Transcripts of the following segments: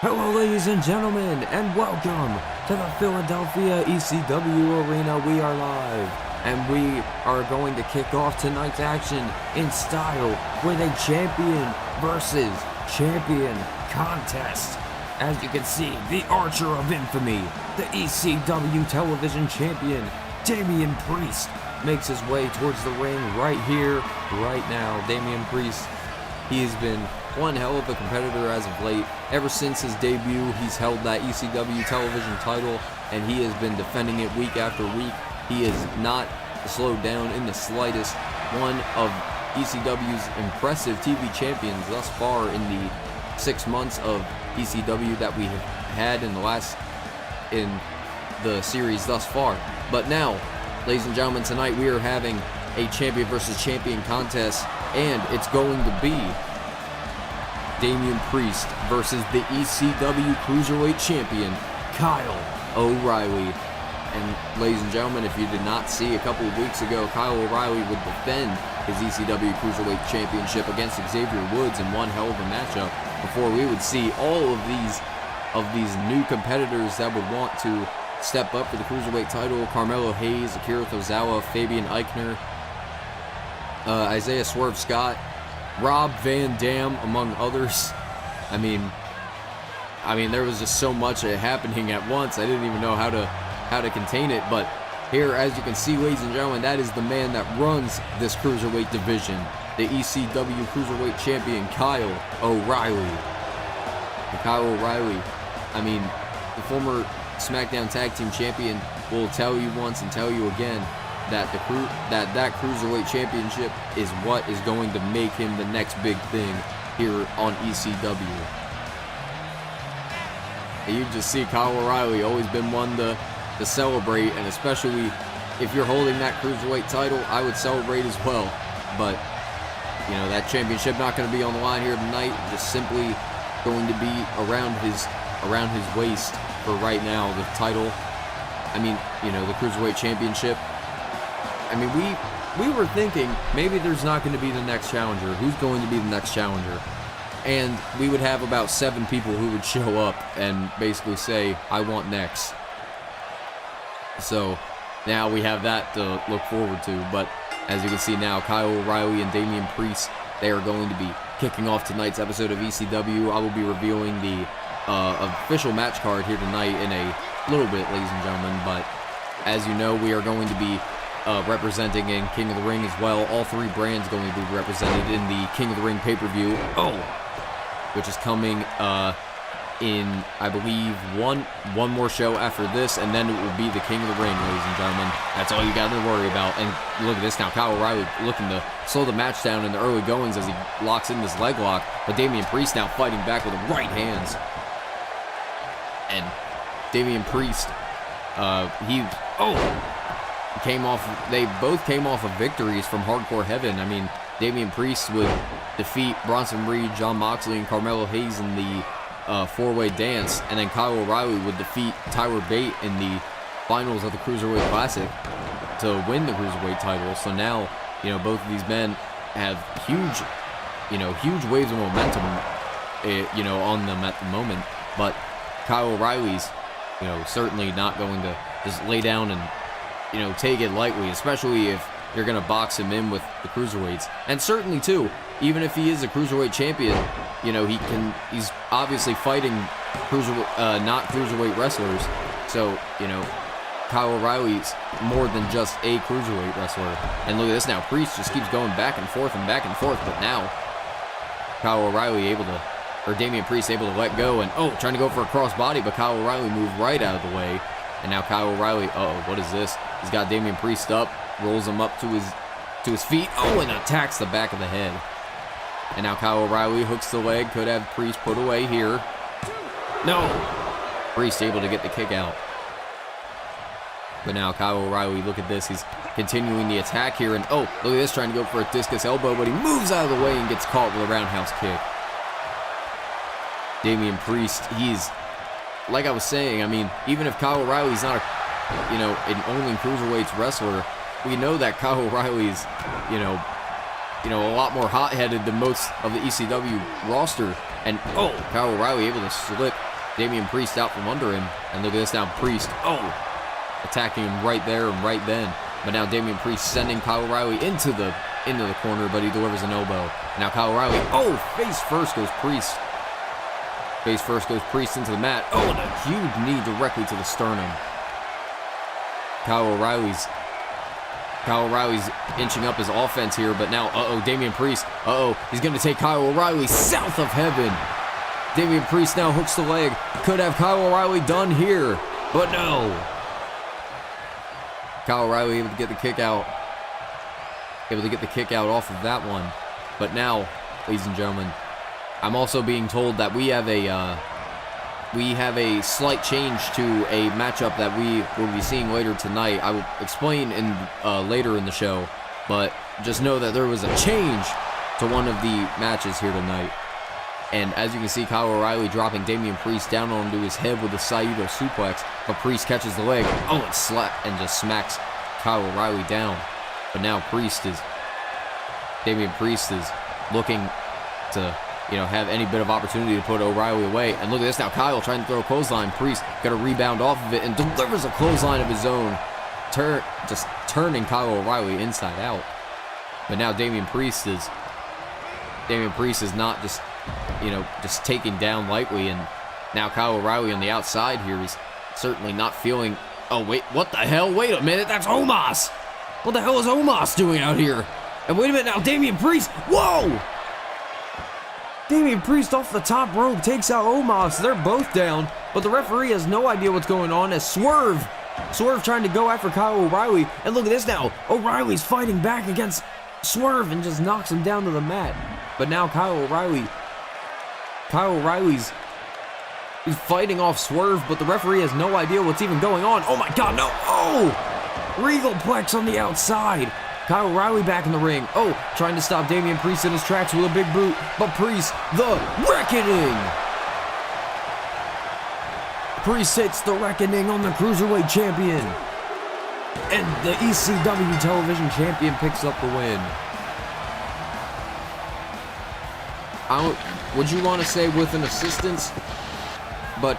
Hello ladies and gentlemen, and welcome to the Philadelphia ECW Arena. We are live, and we are going to kick off tonight's action in style with a champion versus champion contest. As you can see, the Archer of Infamy, the ECW television champion, Damian Priest, makes his way towards the ring right here, right now. Damian Priest, he has been one hell of a competitor as of late. Ever since his debut, he's held that ECW television title, and he has been defending it week after week. He has not slowed down in the slightest. One of ECW's impressive TV champions thus far in the 6 months of ECW that we have had in the series thus far. But now, ladies and gentlemen, tonight we are having a champion versus champion contest, and it's going to be Damian Priest versus the ECW Cruiserweight Champion, Kyle O'Reilly. And ladies and gentlemen, if you did not see a couple of weeks ago, Kyle O'Reilly would defend his ECW Cruiserweight Championship against Xavier Woods in one hell of a matchup before we would see all of these new competitors that would want to step up for the Cruiserweight title. Carmelo Hayes, Akira Tozawa, Fabian Eichner, Isaiah Swerve Scott, Rob Van Dam, among others. I mean, there was just so much happening at once. I didn't even know how to contain it. But here, as you can see, ladies and gentlemen, that is the man that runs this cruiserweight division, the ECW Cruiserweight Champion, Kyle O'Reilly. And Kyle O'Reilly, I mean, the former SmackDown Tag Team Champion, will tell you once and tell you again that that Cruiserweight Championship is what is going to make him the next big thing here on ECW. And you just see Kyle O'Reilly always been one to celebrate, and especially if you're holding that Cruiserweight title, I would celebrate as well. But, you know, that championship not going to be on the line here tonight, just simply going to be around his waist for right now. The title, I mean, you know, the Cruiserweight Championship. I mean, we were thinking maybe there's not going to be the next challenger. Who's going to be the next challenger? And we would have about 7 people who would show up and basically say, I want next. So now we have that to look forward to. But as you can see now, Kyle O'Reilly and Damian Priest, they are going to be kicking off tonight's episode of ECW. I will be revealing the official match card here tonight in a little bit, ladies and gentlemen. But as you know, we are going to be representing in King of the Ring as well. All 3 brands going to be represented in the King of the Ring pay-per-view, which is coming in, I believe, one more show after this, and then it will be the King of the Ring, ladies and gentlemen. That's all you got to worry about. And look at this now, Kyle O'Reilly looking to slow the match down in the early goings as he locks in this leg lock, but Damian Priest now fighting back with the right hands. And Damian Priest, they both came off of victories from Hardcore Heaven. I mean, Damian Priest would defeat Bronson Reed, John Moxley, and Carmelo Hayes in the 4-way dance, and then Kyle O'Reilly would defeat Tyler Bate in the finals of the Cruiserweight Classic to win the Cruiserweight title. So now, you know, both of these men have huge waves of momentum, on them at the moment. But Kyle O'Reilly's, certainly not going to just lay down and, take it lightly, especially if you're going to box him in with the cruiserweights. And certainly, too, even if he is a cruiserweight champion, he's obviously fighting not cruiserweight wrestlers. So, Kyle O'Reilly's more than just a cruiserweight wrestler. And look at this now. Priest just keeps going back and forth. But now, Kyle O'Reilly Damian Priest able to let go and, trying to go for a crossbody, but Kyle O'Reilly moved right out of the way. And now Kyle O'Reilly, what is this? He's got Damian Priest up, rolls him up to his feet, and attacks the back of the head. And now Kyle O'Reilly hooks the leg, could have Priest put away here. No! Priest able to get the kick out. But now Kyle O'Reilly, look at this, he's continuing the attack here, and look at this, trying to go for a discus elbow, but he moves out of the way and gets caught with a roundhouse kick. Damian Priest, he's, like I was saying, I mean, even if Kyle O'Reilly's not an only cruiserweights wrestler, we know that Kyle O'Reilly's, a lot more hot-headed than most of the ECW roster. And Kyle O'Reilly able to slip Damian Priest out from under him. And look at this now, Priest. Oh! Attacking him right there and right then. But now Damian Priest sending Kyle O'Reilly into the corner, but he delivers an elbow. Now Kyle O'Reilly, oh! Face first goes Priest. Face first goes Priest into the mat. Oh, and a huge knee directly to the sternum. Kyle O'Reilly's inching up his offense here, but now, Damian Priest, he's going to take Kyle O'Reilly south of heaven. Damian Priest now hooks the leg. Could have Kyle O'Reilly done here, but no. Kyle O'Reilly able to get the kick out. Able to get the kick out off of that one. But now, ladies and gentlemen, I'm also being told that we have a slight change to a matchup that we will be seeing later tonight. I will explain later in the show, but just know that there was a change to one of the matches here tonight. And as you can see, Kyle O'Reilly dropping Damian Priest down onto his head with a Saito suplex, but Priest catches the leg, and just smacks Kyle O'Reilly down. But now Damian Priest is looking to have any bit of opportunity to put O'Reilly away. And look at this now, Kyle trying to throw a clothesline. Priest got a rebound off of it and delivers a clothesline of his own, just turning Kyle O'Reilly inside out. But now Damian Priest is not just taken down lightly, and now Kyle O'Reilly on the outside here is certainly not feeling. Oh wait, what the hell? Wait a minute, that's Omos. What the hell is Omos doing out here? And wait a minute now, Damian Priest. Whoa! Damian Priest off the top rope takes out Omos. They're both down, but the referee has no idea what's going on as Swerve trying to go after Kyle O'Reilly. And look at this now. O'Reilly's fighting back against Swerve and just knocks him down to the mat. But now Kyle O'Reilly's fighting off Swerve, but the referee has no idea what's even going on. Oh my God, no. Oh! Regal Plex on the outside. Kyle O'Reilly back in the ring. Oh, trying to stop Damian Priest in his tracks with a big boot. But Priest, the Reckoning! Priest hits the Reckoning on the Cruiserweight Champion. And the ECW Television Champion picks up the win. Would you want to say with an assistance? But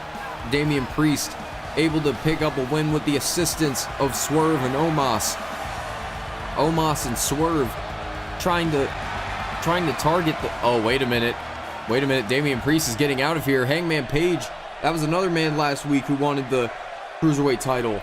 Damian Priest able to pick up a win with the assistance of Swerve and Omos. Omos and Swerve trying to target the. Oh, wait a minute. Damian Priest is getting out of here. Hangman Page, that was another man last week who wanted the Cruiserweight title.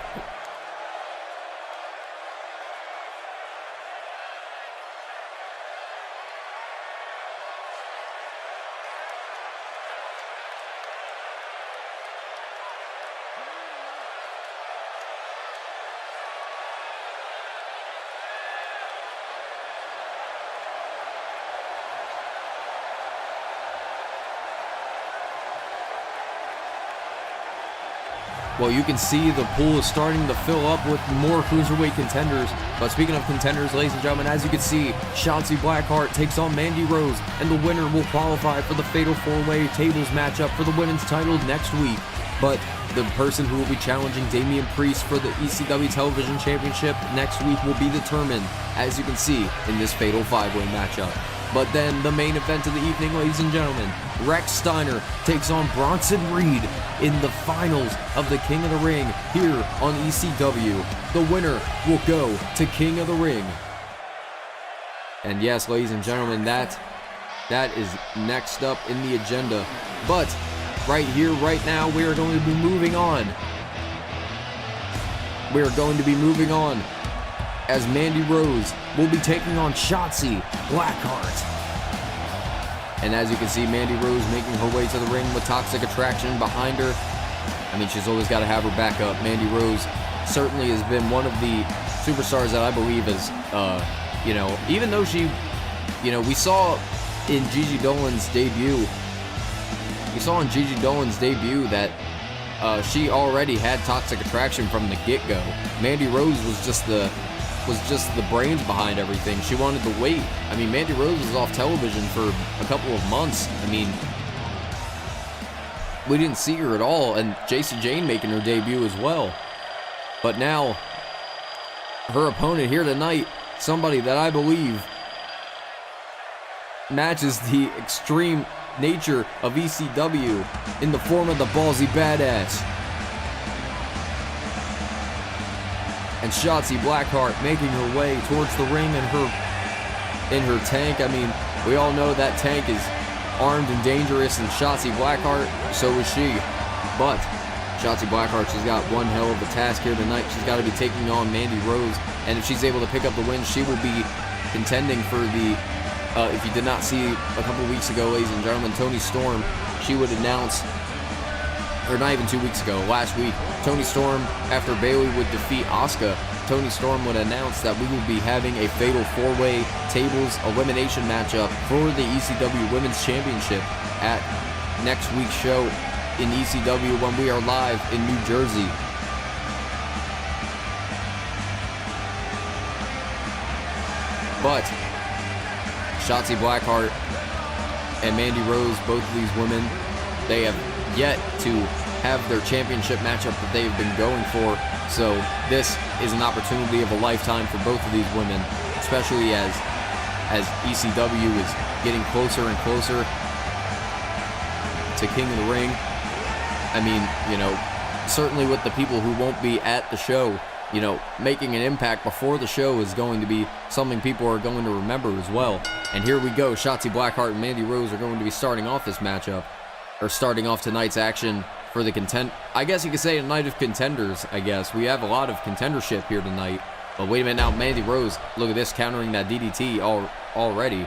Well, you can see the pool is starting to fill up with more Cruiserweight contenders. But speaking of contenders, ladies and gentlemen, as you can see, Shotzi Blackheart takes on Mandy Rose, and the winner will qualify for the Fatal 4-Way Tables matchup for the women's title next week. But the person who will be challenging Damian Priest for the ECW Television Championship next week will be determined, as you can see, in this Fatal 5-Way matchup. But then the main event of the evening, ladies and gentlemen, Rex Steiner takes on Bronson Reed in the finals of the King of the Ring here on ECW. The winner will go to King of the Ring. And yes, ladies and gentlemen, that is next up in the agenda. But right here, right now, we are going to be moving on. We are going to be moving on as Mandy Rose will be taking on Shotzi Blackheart. And as you can see, Mandy Rose making her way to the ring with Toxic Attraction behind her. I mean, she's always got to have her backup. Mandy Rose certainly has been one of the superstars that I believe is, even though she, we saw in Gigi Dolan's debut, that she already had Toxic Attraction from the get-go. Mandy Rose was just the brains behind everything. She wanted to wait. I mean, Mandy Rose was off television for a couple of months. I mean, we didn't see her at all, and Jacy Jane making her debut as well. But now, her opponent here tonight, somebody that I believe matches the extreme nature of ECW in the form of the Ballsy Badass. And Shotzi Blackheart making her way towards the ring in her tank. I mean, we all know that tank is armed and dangerous, and Shotzi Blackheart, so is she. But Shotzi Blackheart, she's got one hell of a task here tonight. She's got to be taking on Mandy Rose, and if she's able to pick up the win, she will be contending for the, if you did not see a couple weeks ago, ladies and gentlemen, Toni Storm, she would announce, or not even 2 weeks ago, last week, Toni Storm, after Bayley would defeat Asuka, Toni Storm would announce that we will be having a fatal four-way tables elimination matchup for the ECW Women's Championship at next week's show in ECW when we are live in New Jersey. But Shotzi Blackheart and Mandy Rose, both of these women, they have yet to have their championship matchup that they've been going for. So this is an opportunity of a lifetime for both of these women, especially as ECW is getting closer and closer to King of the Ring. I mean, you know, certainly with the people who won't be at the show, you know, making an impact before the show is going to be something people are going to remember as well. And here we go. Shotzi Blackheart and Mandy Rose are going to be starting off this matchup, or starting off tonight's action for the I guess you could say a night of contenders, I guess. We have a lot of contendership here tonight. But wait a minute now, Mandy Rose, look at this, countering that DDT already.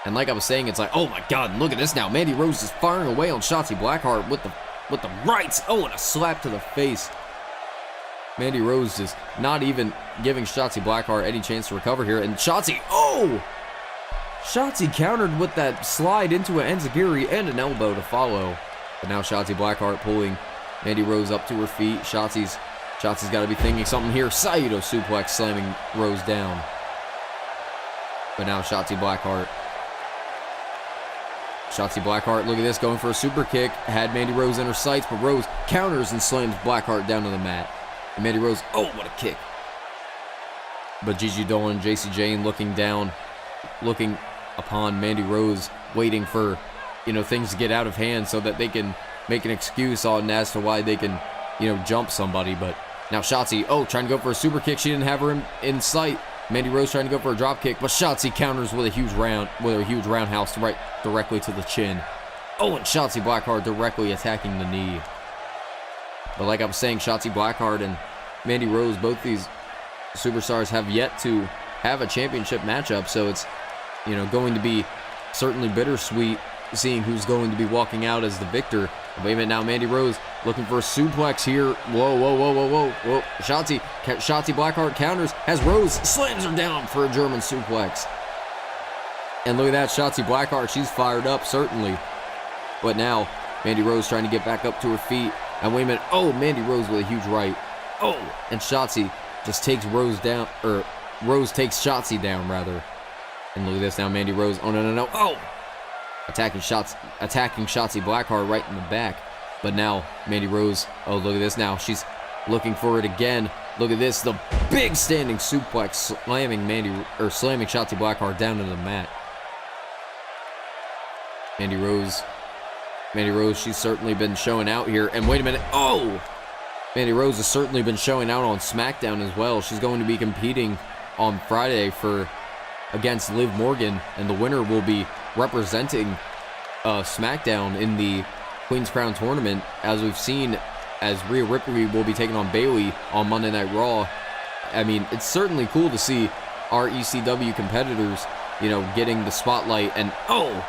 And like I was saying, it's like, oh my god, look at this now. Mandy Rose is firing away on Shotzi Blackheart with the rights. Oh, and a slap to the face. Mandy Rose just not even giving Shotzi Blackheart any chance to recover here. And Shotzi, oh! Shotzi countered with that slide into an enziguri and an elbow to follow. But now Shotzi Blackheart pulling Mandy Rose up to her feet. Shotzi's got to be thinking something here. Saito suplex slamming Rose down. But now Shotzi Blackheart, look at this, going for a super kick. Had Mandy Rose in her sights, but Rose counters and slams Blackheart down to the mat. And Mandy Rose, oh, what a kick. But Gigi Dolan, JC Jane looking upon Mandy Rose, waiting for, you know, things to get out of hand so that they can make an excuse on as to why they can, you know, jump somebody. But now Shotzi, oh, trying to go for a super kick. She didn't have her in sight. Mandy Rose trying to go for a drop kick, but Shotzi counters with a huge roundhouse right directly to the chin. Oh, and Shotzi Blackheart directly attacking the knee. But like I was saying, Shotzi Blackheart and Mandy Rose, both these superstars have yet to have a championship matchup, so it's, you know, going to be certainly bittersweet seeing who's going to be walking out as the victor. Wait a minute now, Mandy Rose looking for a suplex here. Whoa. Shotzi Blackheart counters as Rose slams her down for a German suplex. And look at that, Shotzi Blackheart, she's fired up, certainly. But now, Mandy Rose trying to get back up to her feet. And wait a minute, oh, Mandy Rose with a huge right. Oh, and Shotzi just takes Rose down, or Rose takes Shotzi down, rather. And look at this now, Mandy Rose, oh, no, oh! Attacking Shotzi Blackheart right in the back. But now, Mandy Rose, oh, look at this now, she's looking for it again. Look at this, the big standing suplex slamming Shotzi Blackheart down to the mat. Mandy Rose, she's certainly been showing out here. And wait a minute, oh! Mandy Rose has certainly been showing out on SmackDown as well. She's going to be competing on Friday against Liv Morgan, and the winner will be representing SmackDown in the Queen's Crown tournament, as we've seen, as Rhea Ripley will be taking on Bayley on Monday Night Raw. I mean, it's certainly cool to see our ECW competitors, you know, getting the spotlight. And oh!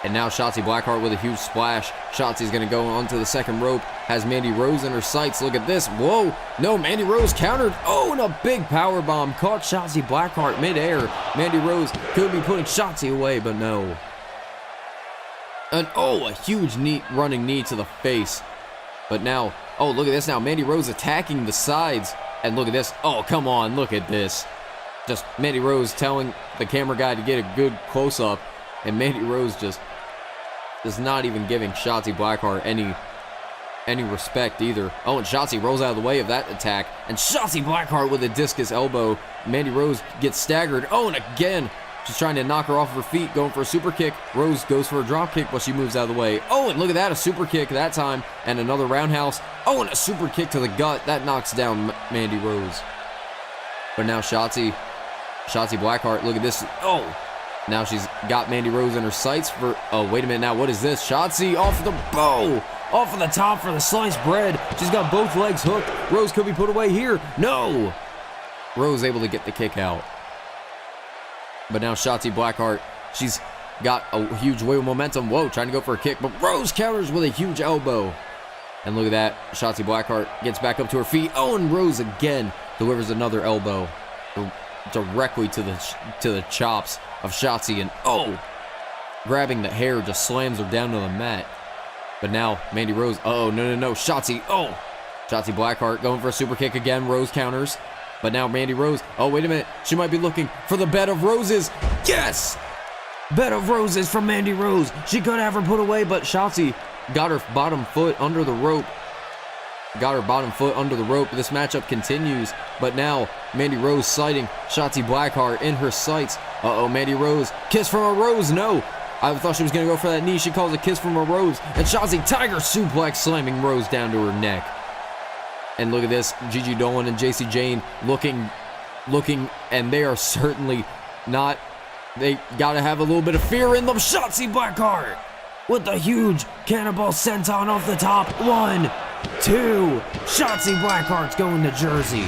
And now Shotzi Blackheart with a huge splash. Shotzi's going to go onto the second rope. Has Mandy Rose in her sights. Look at this. Whoa. No, Mandy Rose countered. Oh, and a big power bomb. Caught Shotzi Blackheart midair. Mandy Rose could be putting Shotzi away, but no. And oh, a huge running knee to the face. But now, oh, look at this now. Mandy Rose attacking the sides. And look at this. Oh, come on. Look at this. Just Mandy Rose telling the camera guy to get a good close-up. And Mandy Rose just not even giving Shotzi Blackheart any respect either. Oh, and Shotzi rolls out of the way of that attack. And Shotzi Blackheart with a discus elbow. Mandy Rose gets staggered. Oh, and again, She's trying to knock her off her feet, going for a super kick. Rose goes for a drop kick, but she moves out of the way. Oh, and look at that, a super kick that time, and another roundhouse. Oh, and a super kick to the gut. That knocks down Mandy Rose. But now Shotzi Blackheart, look at this. Oh, now she's got Mandy Rose in her sights for, oh, wait a minute now, what is this? Shotzi off the bow, off of the top for the sliced bread. She's got both legs hooked. Rose could be put away here. No! Rose able to get the kick out. But now Shotzi Blackheart, she's got a huge wave of momentum. Whoa, trying to go for a kick, but Rose counters with a huge elbow. And look at that, Shotzi Blackheart gets back up to her feet. Oh, and Rose again delivers another elbow directly to the chops of Shotzi, and oh, grabbing the hair, just slams her down to the mat. But now Mandy Rose, oh, no, Shotzi, oh, Shotzi Blackheart going for a super kick again. Rose counters. But now Mandy Rose, oh, wait a minute. She might be looking for the bed of roses. Yes! Bed of roses from Mandy Rose. She could have her put away, but Shotzi got her bottom foot under the rope. This matchup continues, but now Mandy Rose sighting Shotzi Blackheart in her sights. Uh-oh, Mandy Rose. Kiss from a rose. No. I thought she was going to go for that knee. She calls a kiss from a rose. And Shotzi tiger suplex, slamming Rose down to her neck. And look at this, Gigi Dolan and JC Jane looking, and they are certainly not, they gotta have a little bit of fear in them. Shotzi Blackheart with the huge cannonball senton off the top. 1, 2, Shotzi Blackheart's going to Jersey.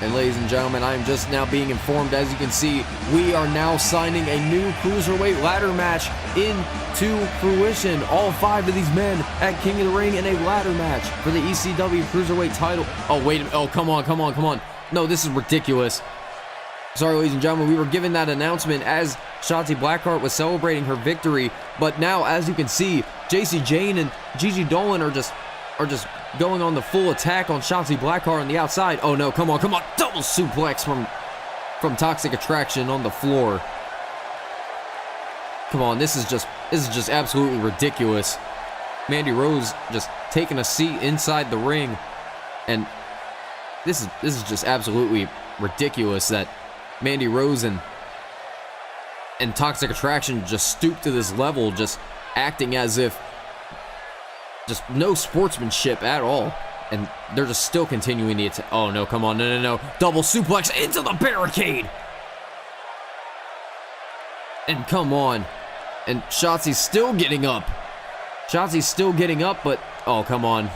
And ladies and gentlemen, I am just now being informed, as you can see, we are now signing a new Cruiserweight ladder match into fruition. All 5 of these men at King of the Ring in a ladder match for the ECW Cruiserweight title. Oh, wait a minute. Oh, come on. No, this is ridiculous. Sorry, ladies and gentlemen, we were given that announcement as Shotzi Blackheart was celebrating her victory. But now, as you can see, JC Jane and Gigi Dolan are just going on the full attack on Shotzi Blackheart on the outside. Oh no, come on. Double suplex from Toxic Attraction on the floor. Come on, this is just absolutely ridiculous. Mandy Rose just taking a seat inside the ring, and this is just absolutely ridiculous that Mandy Rose and Toxic Attraction just stooped to this level, just acting as if just no sportsmanship at all, and they're just still continuing the attack. Oh no, come on, no. Double suplex into the barricade. And come on. And Shotzi's still getting up. But oh, come on.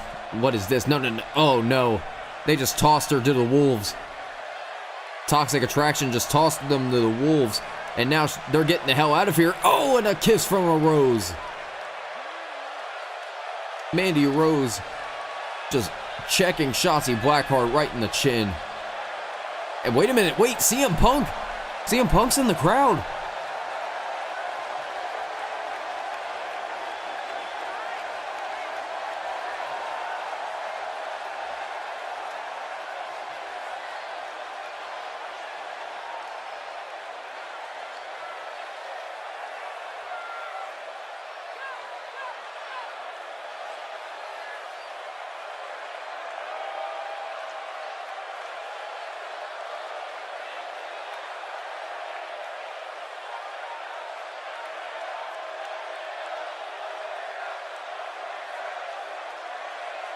What is this? No. Oh no. They just tossed her to the wolves. Toxic Attraction just tossed them to the wolves, and now they're getting the hell out of here. Oh, and a kiss from a rose. Mandy Rose just checking Shotzi Blackheart right in the chin. And wait a minute, CM Punk. CM Punk's in the crowd.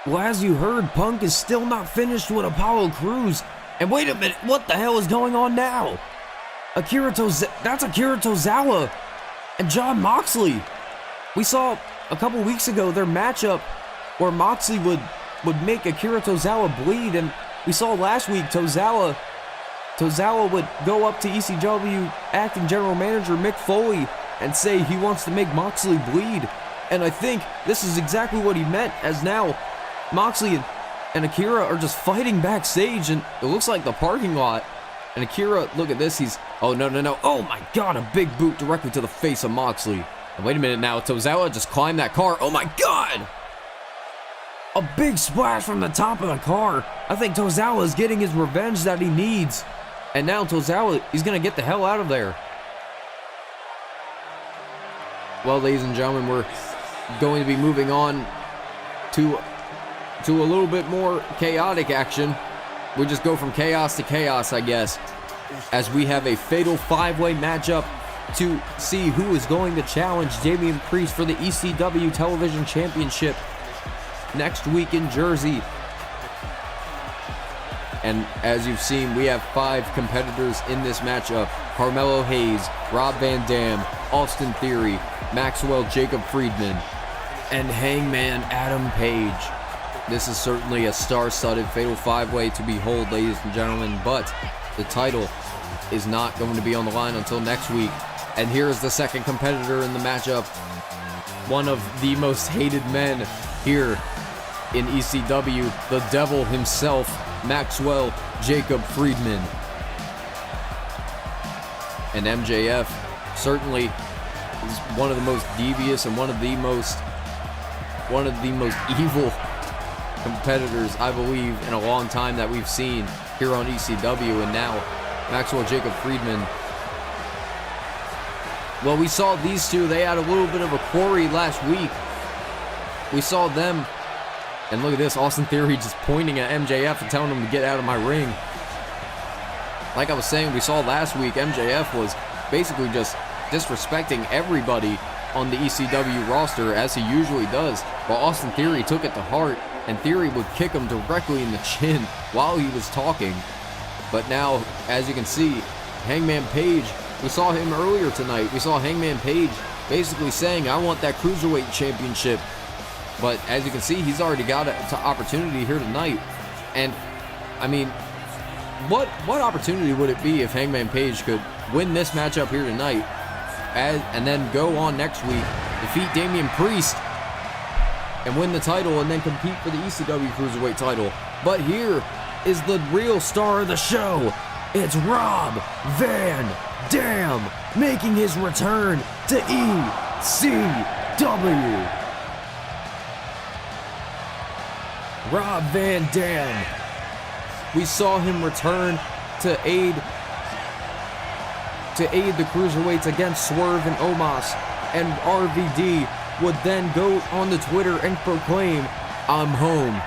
Well, as you heard, Punk is still not finished with Apollo Crews. And wait a minute, what the hell is going on now? That's Akira Tozawa and Jon Moxley. We saw a couple weeks ago their matchup where Moxley would make Akira Tozawa bleed, and we saw last week Tozawa would go up to ECW acting general manager Mick Foley and say he wants to make Moxley bleed. And I think this is exactly what he meant, as now Moxley and Akira are just fighting backstage, and it looks like the parking lot. And Akira, look at this, oh no. Oh my god, a big boot directly to the face of Moxley. And wait a minute now, Tozawa just climbed that car. Oh my god! A big splash from the top of the car. I think Tozawa is getting his revenge that he needs. And now Tozawa, he's gonna get the hell out of there. Well, ladies and gentlemen, we're going to be moving on to a little bit more chaotic action. we just go from chaos to chaos, I guess, as we have a fatal 5-way matchup to see who is going to challenge Damian Priest for the ECW Television Championship next week in Jersey. And as you've seen, we have 5 competitors in this matchup: Carmelo Hayes, Rob Van Dam, Austin Theory, Maxwell Jacob Friedman, and Hangman Adam Page. This is certainly a star-studded fatal 5-way to behold, ladies and gentlemen, but the title is not going to be on the line until next week. And here is the second competitor in the matchup, one of the most hated men here in ECW, the devil himself, Maxwell Jacob Friedman. And MJF certainly is one of the most devious and one of the most evil competitors, I believe, in a long time that we've seen here on ECW. And now Maxwell Jacob Friedman. Well, we saw these two. They had a little bit of a quarry last week. We saw them, and look at this, Austin Theory just pointing at MJF and telling him to get out of my ring. Like I was saying, we saw last week, MJF was basically just disrespecting everybody on the ECW roster, as he usually does, while Austin Theory took it to heart, and Theory would kick him directly in the chin while he was talking. But now, as you can see, Hangman Page, we saw him earlier tonight. We saw Hangman Page basically saying, I want that Cruiserweight Championship. But as you can see, he's already got an opportunity here tonight. And, I mean, what opportunity would it be if Hangman Page could win this matchup here tonight, and then go on next week, defeat Damian Priest, and win the title, and then compete for the ECW Cruiserweight title? But here is the real star of the show. It's Rob Van Dam making his return to ECW. Rob Van Dam. We saw him return to aid the Cruiserweights against Swerve and Omos, and RVD would then go on the Twitter and proclaim, I'm home.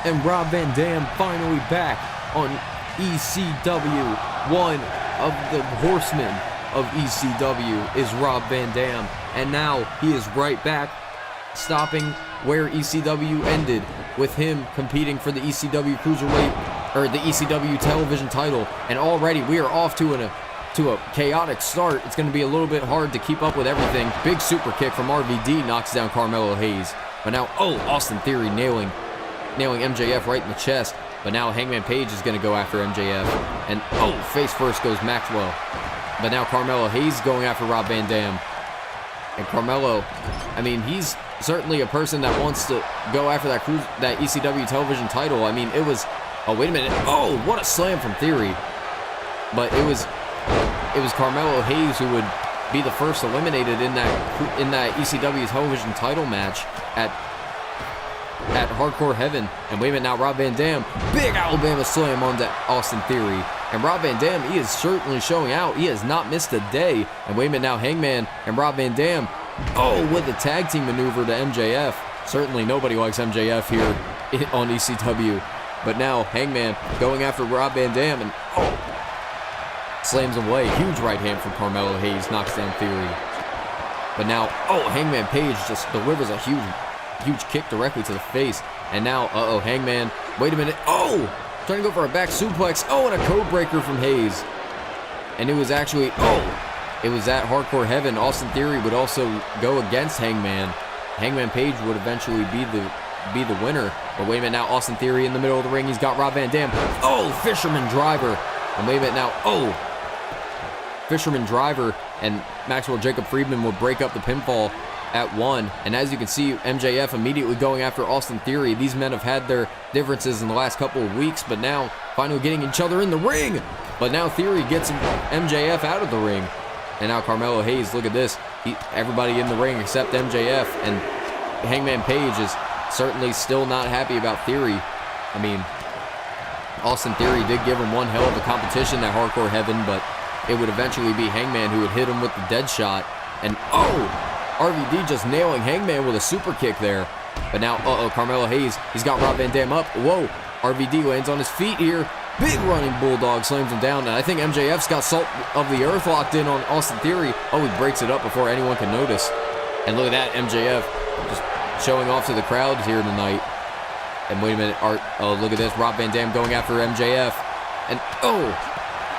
And Rob Van Dam finally back on ECW. One of the horsemen of ECW is Rob Van Dam, and now he is right back, stopping where ECW ended, with him competing for the ECW Cruiserweight, or the ECW Television title. And already we are off to a chaotic start. It's going to be a little bit hard to keep up with everything. Big super kick from RVD knocks down Carmelo Hayes. But now, Austin Theory nailing MJF right in the chest. But now Hangman Page is going to go after MJF. And face first goes Maxwell. But now Carmelo Hayes going after Rob Van Dam. And Carmelo, I mean, he's certainly a person that wants to go after that ECW Television title. I mean, it was, wait a minute. What a slam from Theory. But it was Carmelo Hayes who would be the first eliminated in that ECW Television title match at Hardcore Heaven. And wait a minute, now Rob Van Dam, big Alabama slam onto Austin Theory. And Rob Van Dam, he is certainly showing out. He has not missed a day. And wait a minute, now Hangman and Rob Van Dam, with a tag team maneuver to MJF. Certainly nobody likes MJF here on ECW. But now Hangman going after Rob Van Dam, and slams him away. Huge right hand from Carmelo Hayes, knocks down Theory. But now, Hangman Page just delivers a huge kick directly to the face. And now, Hangman, wait a minute, trying to go for a back suplex, and a code breaker from Hayes. And it was actually, it was at Hardcore Heaven. Austin Theory would also go against Hangman. Hangman Page would eventually be the winner. But wait a minute, now Austin Theory in the middle of the ring, he's got Rob Van Dam. Fisherman driver. And wait a minute now, Fisherman driver, and Maxwell Jacob Friedman would break up the pinfall at 1. And as you can see, MJF immediately going after Austin Theory. These men have had their differences in the last couple of weeks, but now finally getting each other in the ring. But now Theory gets MJF out of the ring. And now Carmelo Hayes, look at this. Everybody in the ring except MJF. And Hangman Page is certainly still not happy about Theory. I mean, Austin Theory did give him one hell of a competition at Hardcore Heaven, but it would eventually be Hangman who would hit him with the dead shot. And RVD just nailing Hangman with a super kick there. But now, Carmelo Hayes, he's got Rob Van Dam up. RVD lands on his feet here. Big running bulldog slams him down, and I think MJF's got Salt of the Earth locked in on Austin Theory. Oh, he breaks it up before anyone can notice. And look at that, MJF just showing off to the crowd here tonight. And wait a minute, oh, look at this, Rob Van Dam going after MJF. And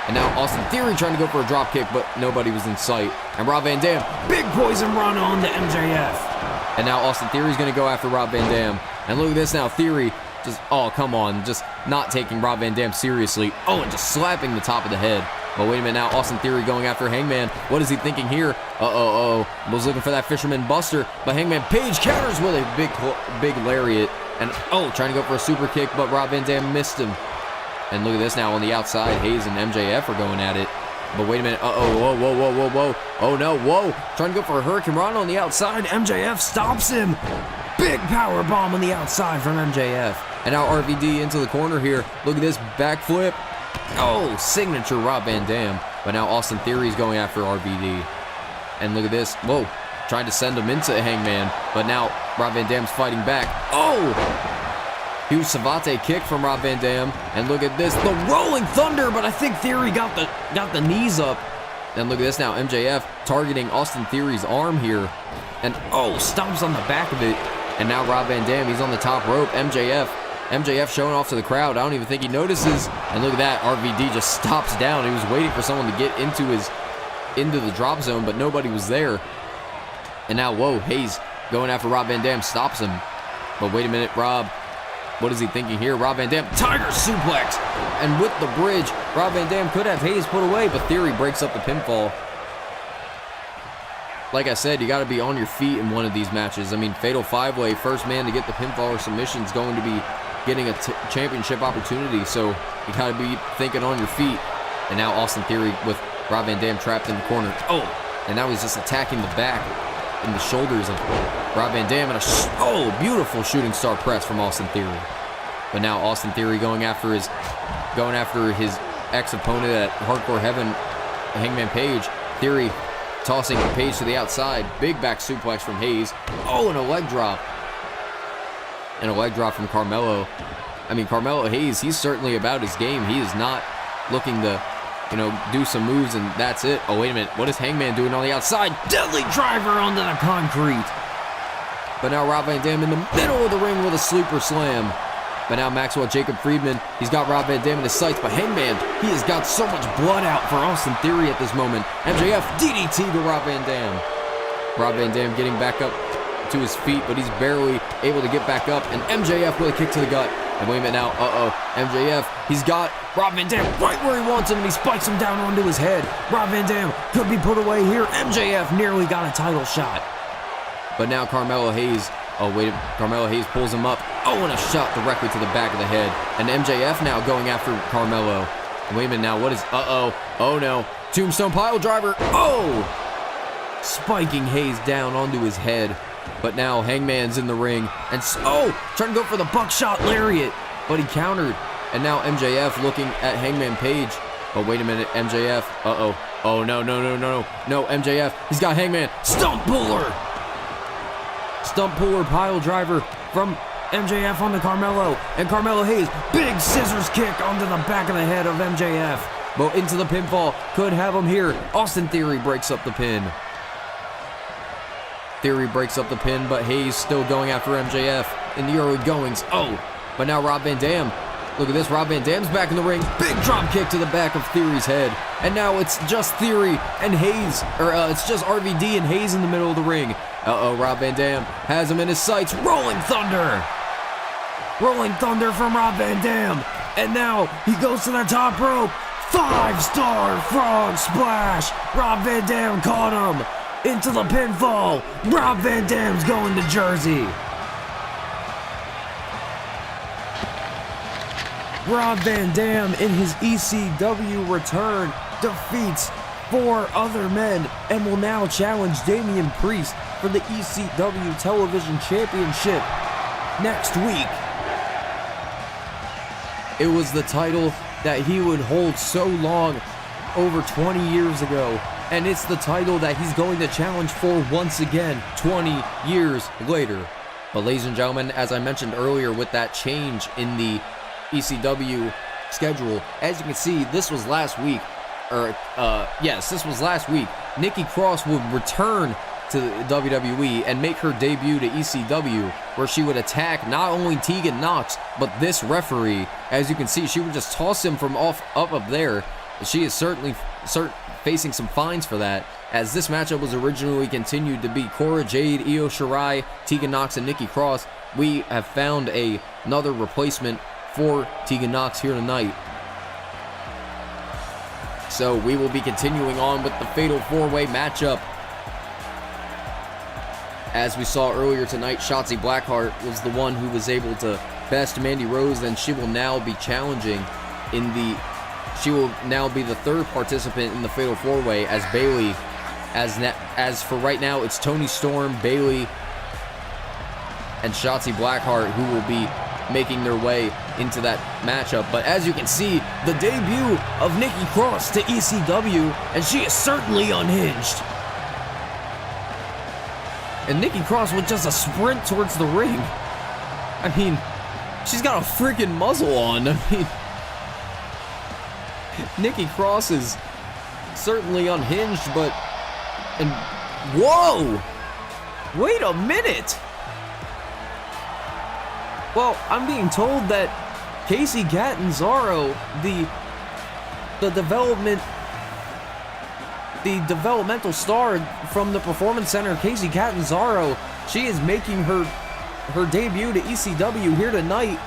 and now Austin Theory trying to go for a drop kick, but nobody was in sight. And Rob Van Dam, big poison run on to MJF. And now Austin Theory's going to go after Rob Van Dam. And look at this now, Theory just, oh, come on, just not taking Rob Van Dam seriously. Oh, and just slapping the top of the head. But wait a minute now, Austin Theory going after Hangman. What is he thinking here? Was looking for that Fisherman Buster, but Hangman Page counters with a big lariat. And trying to go for a super kick, but Rob Van Dam missed him. And look at this now on the outside, Hayes and MJF are going at it. But wait a minute, whoa. Oh no, whoa. Trying to go for a Hurricane Rana on the outside, MJF stops him. Big power bomb on the outside from MJF. And now RVD into the corner here. Look at this backflip. Oh, signature Rob Van Dam. But now Austin Theory's going after RVD. And look at this, whoa. Trying to send him into Hangman, but now Rob Van Dam's fighting back. Oh! Huge Savate kick from Rob Van Dam, and look at this, the Rolling Thunder, but I think Theory got the knees up. And look at this now, MJF targeting Austin Theory's arm here, and stomps on the back of it. And now Rob Van Dam, he's on the top rope. MJF showing off to the crowd. I don't even think he notices. And look at that, RVD just stops down. He was waiting for someone to get into the drop zone, but nobody was there. And now, whoa, Hayes going after Rob Van Dam, stops him. But wait a minute, Rob, what is he thinking here? Rob Van Dam, Tiger suplex! And with the bridge, Rob Van Dam could have Hayes put away, but Theory breaks up the pinfall. Like I said, you got to be on your feet in one of these matches. I mean, Fatal 5-Way, first man to get the pinfall or submission is going to be getting a championship opportunity, so you got to be thinking on your feet. And now Austin Theory with Rob Van Dam trapped in the corner. And now he's just attacking the back and the shoulders of Rob Van Dam, and beautiful shooting star press from Austin Theory. But now Austin Theory going after his ex-opponent at Hardcore Heaven, Hangman Page. Theory tossing Page to the outside, big back suplex from Hayes. And a leg drop. And a leg drop from Carmelo. I mean, Carmelo Hayes, he's certainly about his game. He is not looking to do some moves and that's it. Oh, wait a minute. What is Hangman doing on the outside? Deadly driver onto the concrete. But now Rob Van Dam in the middle of the ring with a sleeper slam. But now Maxwell Jacob Friedman, he's got Rob Van Dam in his sights, but Hangman, he has got so much blood out for Austin Theory at this moment. MJF DDT to Rob Van Dam. Rob Van Dam getting back up to his feet, but he's barely able to get back up. And MJF with a kick to the gut. And wait a minute now, MJF, he's got Rob Van Dam right where he wants him, and he spikes him down onto his head. Rob Van Dam could be put away here. MJF nearly got a title shot. But now Carmelo Hayes, Carmelo Hayes pulls him up. And a shot directly to the back of the head. And MJF now going after Carmelo. And wait a minute now, what is, oh no, Tombstone pile driver, spiking Hayes down onto his head. But now Hangman's in the ring, and trying to go for the buckshot lariat, but he countered. And now MJF looking at Hangman Page. But wait a minute, MJF, no, MJF, he's got Hangman, stump puller pile driver from MJF onto Carmelo, and Carmelo Hayes, big scissors kick onto the back of the head of MJF. But into the pinfall, could have him here. Austin Theory breaks up the pin. Theory breaks up the pin, but Hayes still going after MJF in the early goings. But now Rob Van Dam. Look at this, Rob Van Dam's back in the ring. Big drop kick to the back of Theory's head. And now it's just Theory and Hayes, it's just RVD and Hayes in the middle of the ring. Rob Van Dam has him in his sights. Rolling Thunder. Rolling Thunder from Rob Van Dam. And now he goes to the top rope. 5-star frog splash. Rob Van Dam caught him. Into the pinfall. Rob Van Dam's going to Jersey. Rob Van Dam in his ECW return defeats 4 other men and will now challenge Damian Priest for the ECW Television Championship next week. It was the title that he would hold so long, over 20 years ago, and it's the title that he's going to challenge for once again 20 years later. But ladies and gentlemen, as I mentioned earlier, with that change in the ECW schedule. As you can see, this was last week. Yes, this was last week. Nikki Cross would return to WWE and make her debut to ECW, where she would attack not only Tegan Knox, but this referee. As you can see, she would just toss him from up there. She is certainly facing some fines for that, as this matchup was originally continued to be Cora Jade, Io Shirai, Tegan Knox, and Nikki Cross. We have found another replacement for Tegan Knox here tonight. So we will be continuing on with the Fatal 4-Way matchup. As we saw earlier tonight, Shotzi Blackheart was the one who was able to best Mandy Rose, and she will now be challenging she will now be the third participant in the Fatal 4-Way, as Bayley, as for right now, it's Toni Storm, Bayley, and Shotzi Blackheart who will be making their way into that matchup. But as you can see, the debut of Nikki Cross to ECW, and she is certainly unhinged. And Nikki Cross with just a sprint towards the ring. I mean, she's got a freaking muzzle on. I mean, Nikki Cross is certainly unhinged, and whoa! Wait a minute! Well, I'm being told that Casey Catanzaro, the developmental star from the Performance Center, Casey Catanzaro, she is making her debut to ECW here tonight.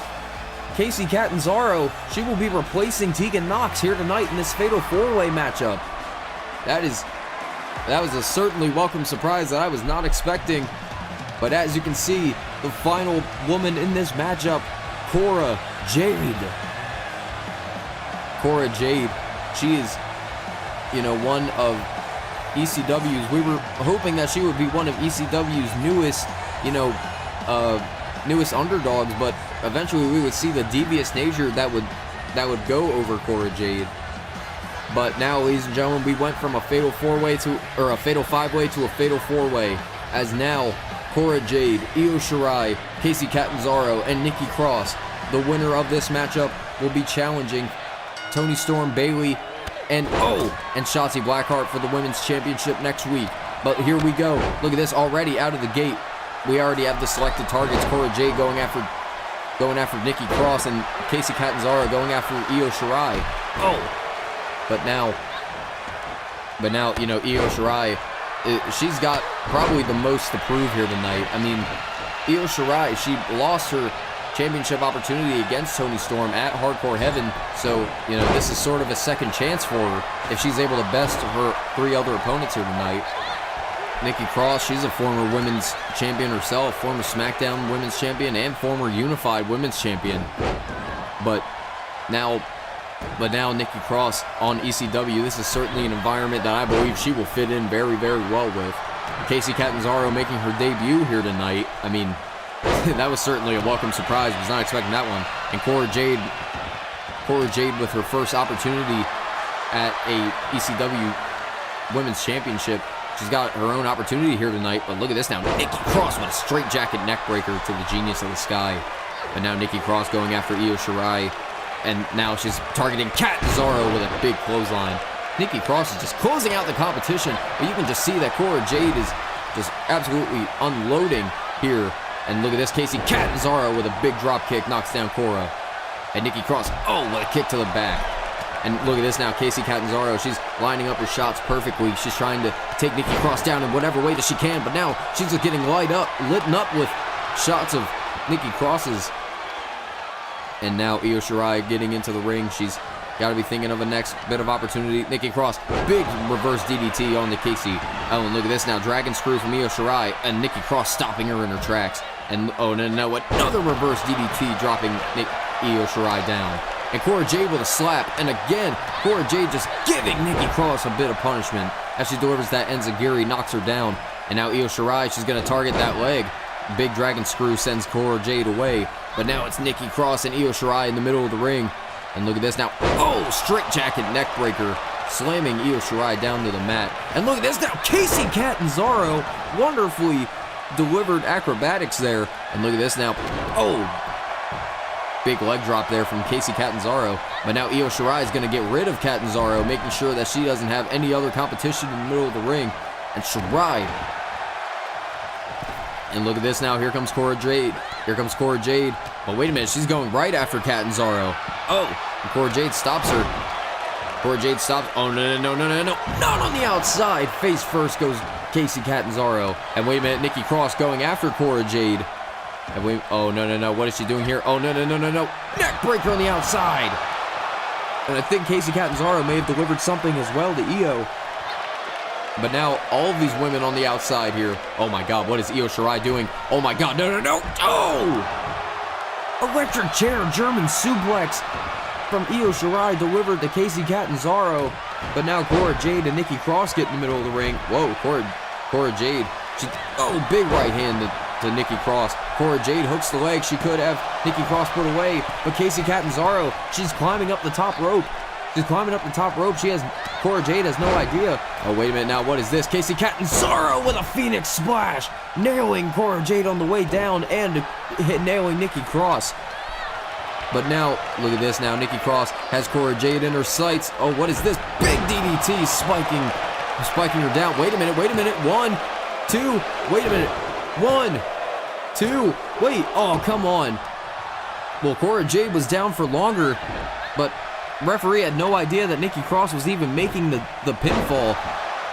Casey Catanzaro, she will be replacing Tegan Knox here tonight in this Fatal 4-Way matchup. That was a certainly welcome surprise that I was not expecting. But as you can see, the final woman in this matchup, Cora Jade. Cora Jade, she is, one of ECW's. We were hoping that she would be one of ECW's newest, newest underdogs, but eventually we would see the devious nature that would go over Cora Jade. But now, ladies and gentlemen, we went from a Fatal 4-Way a Fatal 5-Way to a Fatal 4-Way, as now Cora Jade, Io Shirai, Casey Catanzaro, and Nikki Cross, the winner of this matchup, will be challenging Toni Storm, Bayley, and Shotzi Blackheart for the Women's Championship next week. But here we go. Look at this already out of the gate. We already have the selected targets. Cora Jade going after Nikki Cross, and Casey Catanzaro going after Io Shirai. But now, Io Shirai, she's got probably the most to prove here tonight. I mean, Io Shirai, she lost her championship opportunity against Toni Storm at Hardcore Heaven, so, this is sort of a second chance for her if she's able to best her three other opponents here tonight. Nikki Cross, she's a former women's champion herself, former SmackDown women's champion and former Unified women's champion. But now Nikki Cross on ECW, this is certainly an environment that I believe she will fit in very, very well with. Casey Catanzaro making her debut here tonight. I mean, that was certainly a welcome surprise. Was not expecting that one. And Cora Jade with her first opportunity at a ECW Women's Championship. She's got her own opportunity here tonight. But look at this now. Nikki Cross with a straight jacket neckbreaker to the Genius of the Sky. But now Nikki Cross going after Io Shirai. And now she's targeting Catanzaro with a big clothesline. Nikki Cross is just closing out the competition, but you can just see that Cora Jade is just absolutely unloading here. And look at this, Casey Catanzaro with a big drop kick knocks down Cora. And Nikki Cross, with a kick to the back. And look at this now, Casey Catanzaro, she's lining up her shots perfectly. She's trying to take Nikki Cross down in whatever way that she can, but now she's just getting lit up with shots of Nikki Cross's. And now Io Shirai getting into the ring. She's got to be thinking of a next bit of opportunity. Nikki Cross, big reverse DDT on the Casey. And look at this now, Dragon Screw from Io Shirai, and Nikki Cross stopping her in her tracks. And no, another reverse DDT dropping Io Shirai down. And Cora Jade with a slap, and again, Cora Jade just giving Nikki Cross a bit of punishment as she delivers that enziguri, knocks her down. And now Io Shirai, she's going to target that leg. Big Dragon Screw sends Cora Jade away. But now it's Nikki Cross and Io Shirai in the middle of the ring. And look at this now. Straight jacket neckbreaker, slamming Io Shirai down to the mat. And look at this now. Casey Catanzaro, wonderfully delivered acrobatics there. And look at this now. big leg drop there from Casey Catanzaro. But now Io Shirai is going to get rid of Catanzaro, making sure that she doesn't have any other competition in the middle of the ring. And Shirai. And look at this now. Here comes Cora Jade. Here comes Cora Jade. But wait a minute. She's going right after Catanzaro. Oh, and Cora Jade stops her. Cora Jade stops. Oh, no. Not on the outside. Face first goes Casey Catanzaro. And wait a minute. Nikki Cross going after Cora Jade. And wait. Oh, no. What is she doing here? Oh, no. Neck breaker on the outside. And I think Casey Catanzaro may have delivered something as well to Io. But now all of these women on the outside here. Oh my God, what is Io Shirai doing? Oh my God, no. Oh! Electric chair, German suplex from Io Shirai delivered to Casey Catanzaro. But now Cora Jade and Nikki Cross get in the middle of the ring. Whoa, Cora Jade. Big right hand to Nikki Cross. Cora Jade hooks the leg. She could have Nikki Cross put away. But Casey Catanzaro, she's climbing up the top rope. Cora Jade has no idea. Oh, wait a minute now. What is this? Casey Catanzaro with a Phoenix Splash. Nailing Cora Jade on the way down and nailing Nikki Cross. But now, look at this now. Nikki Cross has Cora Jade in her sights. Oh, what is this? Big DDT spiking her down. Wait a minute. 1, 2. Wait a minute. 1, 2. Wait. Oh, come on. Well, Cora Jade was down for longer, but referee had no idea that Nikki Cross was even making the pinfall.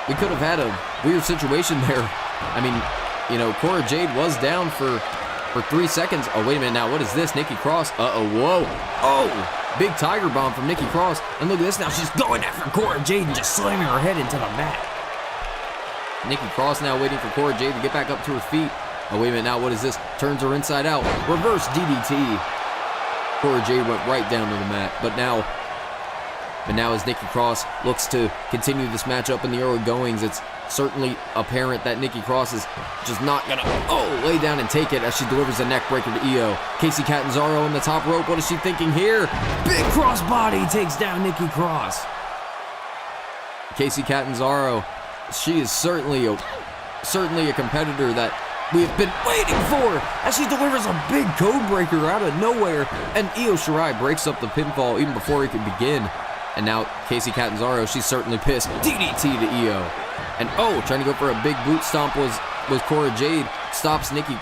We could have had a weird situation there. I mean, Cora Jade was down for 3 seconds. Oh, wait a minute now. What is this? Nikki Cross. Whoa. Oh, big tiger bomb from Nikki Cross. And look at this now. She's going after Cora Jade and just slamming her head into the mat. Nikki Cross now waiting for Cora Jade to get back up to her feet. Oh, wait a minute now. What is this? Turns her inside out. Reverse DDT. Cora Jade went right down to the mat. But now as Nikki Cross looks to continue this matchup in the early goings, it's certainly apparent that Nikki Cross is just not gonna lay down and take it as she delivers a neck breaker to Io. Casey Catanzaro on the top rope. What is she thinking here? Big cross body takes down Nikki Cross. Casey Catanzaro, she is certainly a competitor that we have been waiting for, as she delivers a big code breaker out of nowhere, and Io Shirai breaks up the pinfall even before it could begin. And now Casey Catanzaro, she's certainly pissed. DDT to Io. And trying to go for a big boot stomp was Cora Jade. Stops Nikki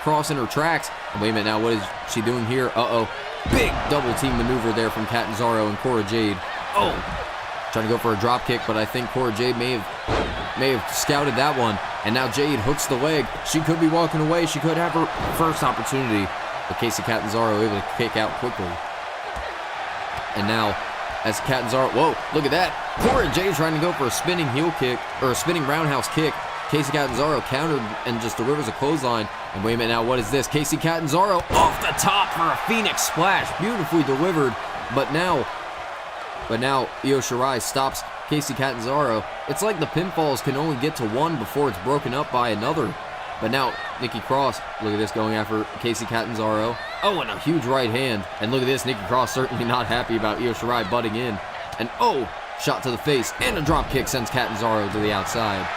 Cross in her tracks. And wait a minute now, what is she doing here? Big double team maneuver there from Catanzaro and Cora Jade. Trying to go for a drop kick, but I think Cora Jade may have scouted that one. And now Jade hooks the leg. She could be walking away. She could have her first opportunity. But Casey Catanzaro able to kick out quickly. And now, as Catanzaro, whoa, look at that. Cora Jade trying to go for a spinning heel kick, or a spinning roundhouse kick. Casey Catanzaro countered and just delivers a clothesline. And wait a minute now, what is this? Casey Catanzaro off the top for a Phoenix Splash. Beautifully delivered. But now Io Shirai stops Casey Catanzaro. It's like the pinfalls can only get to one before it's broken up by another. But now Nikki Cross, look at this, going after Casey Catanzaro. And a huge right hand. And look at this, Nikki Cross certainly not happy about Io Shirai butting in. And shot to the face, and a drop kick sends Catanzaro to the outside.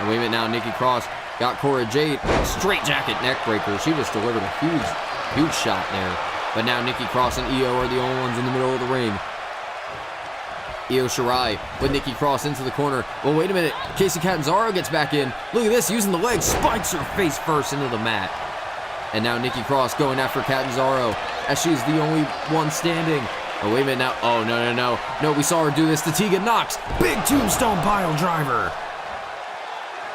And wait a minute now, Nikki Cross got Cora Jade, straight jacket neck breaker. She just delivered a huge shot there. But now Nikki Cross and Io are the only ones in the middle of the ring. Io Shirai with Nikki Cross into the corner. Well, wait a minute. Casey Catanzaro gets back in. Look at this, using the leg, spikes her face first into the mat. And now Nikki Cross going after Catanzaro as she's the only one standing. Oh, wait a minute now. Oh, no. No, we saw her do this to Tegan Knox. Big tombstone pile driver.